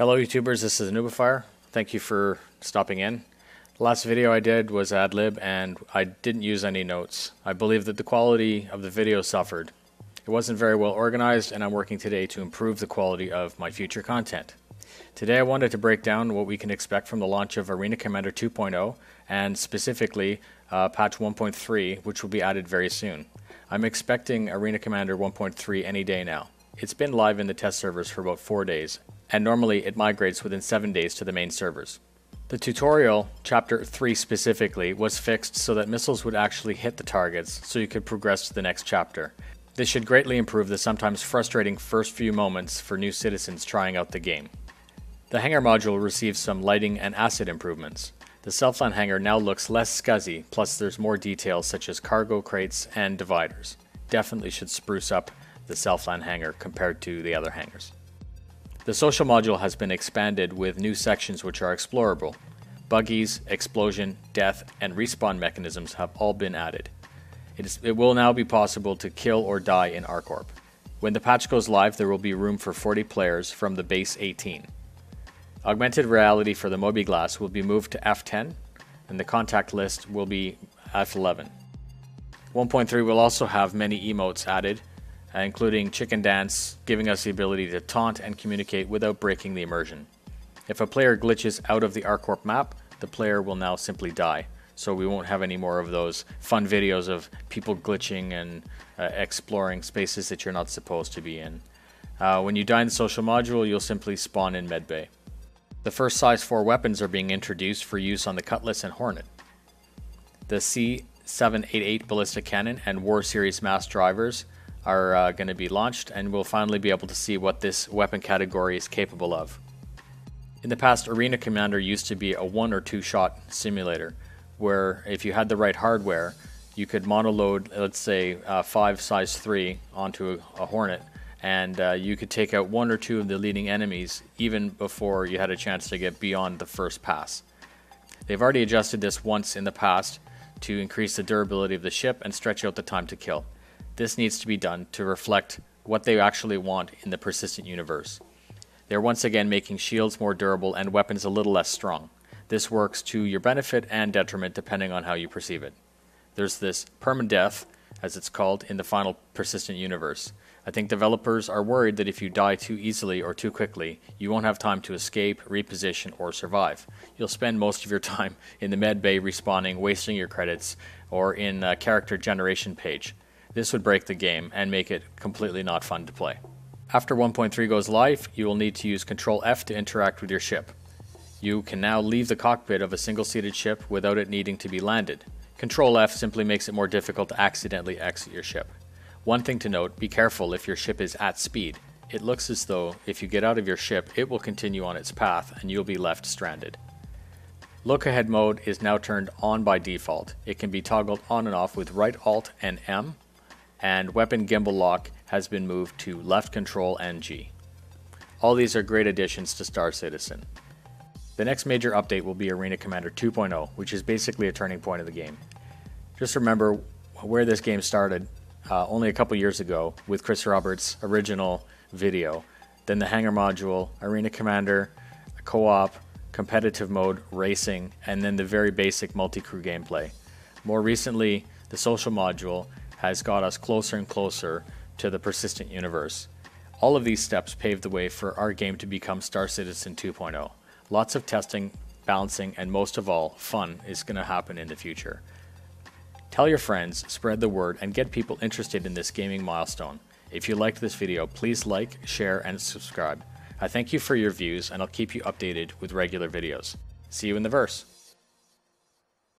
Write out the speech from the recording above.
Hello YouTubers, this is Anubifier. Thank you for stopping in. The last video I did was ad lib and I didn't use any notes. I believe that the quality of the video suffered. It wasn't very well organized and I'm working today to improve the quality of my future content. Today I wanted to break down what we can expect from the launch of Arena Commander 2.0 and specifically patch 1.3, which will be added very soon. I'm expecting Arena Commander 1.3 any day now. It's been live in the test servers for about 4 days, and normally it migrates within 7 days to the main servers. The tutorial, chapter 3 specifically, was fixed so that missiles would actually hit the targets so you could progress to the next chapter. This should greatly improve the sometimes frustrating first few moments for new citizens trying out the game. The hangar module receives some lighting and asset improvements. The Southland hangar now looks less scuzzy, plus there's more details such as cargo crates and dividers. Definitely should spruce up the Southland hangar compared to the other hangars. The social module has been expanded with new sections which are explorable. Buggies, explosion, death, and respawn mechanisms have all been added. It will now be possible to kill or die in ArcCorp. When the patch goes live, there will be room for 40 players from the base 18. Augmented reality for the Mobi-Glass will be moved to F10, and the contact list will be F11. 1.3 will also have many emotes added, including Chicken Dance, giving us the ability to taunt and communicate without breaking the immersion. If a player glitches out of the ArcCorp map, the player will now simply die, so we won't have any more of those fun videos of people glitching and exploring spaces that you're not supposed to be in. When you die in the social module, you'll simply spawn in medbay. The first size 4 weapons are being introduced for use on the Cutlass and Hornet. The C788 ballistic cannon and War Series mass drivers are going to be launched, and we'll finally be able to see what this weapon category is capable of. In the past, Arena Commander used to be a 1 or 2 shot simulator, where if you had the right hardware, you could monoload, let's say 5 size 3 onto a Hornet, and you could take out 1 or 2 of the leading enemies even before you had a chance to get beyond the first pass. They've already adjusted this once in the past to increase the durability of the ship and stretch out the time to kill. This needs to be done to reflect what they actually want in the persistent universe. They're once again making shields more durable and weapons a little less strong. This works to your benefit and detriment depending on how you perceive it. There's this permadeath, as it's called, in the final persistent universe. I think developers are worried that if you die too easily or too quickly, you won't have time to escape, reposition, or survive. You'll spend most of your time in the med bay respawning, wasting your credits, or in a character generation page. This would break the game and make it completely not fun to play. After 1.3 goes live, you will need to use Control F to interact with your ship. You can now leave the cockpit of a single-seated ship without it needing to be landed. Control F simply makes it more difficult to accidentally exit your ship. One thing to note, be careful if your ship is at speed. It looks as though if you get out of your ship, it will continue on its path and you'll be left stranded. Look ahead mode is now turned on by default. It can be toggled on and off with right Alt and M, and weapon gimbal lock has been moved to left control and G. All these are great additions to Star Citizen. The next major update will be Arena Commander 2.0, which is basically a turning point of the game. Just remember where this game started only a couple years ago with Chris Roberts' original video, then the hangar module, Arena Commander, co-op, competitive mode, racing, and then the very basic multi-crew gameplay. More recently, the social module has got us closer and closer to the persistent universe. All of these steps paved the way for our game to become Star Citizen 2.0. Lots of testing, balancing, and most of all, fun is going to happen in the future. Tell your friends, spread the word, and get people interested in this gaming milestone. If you liked this video, please like, share, and subscribe. I thank you for your views, and I'll keep you updated with regular videos. See you in the verse.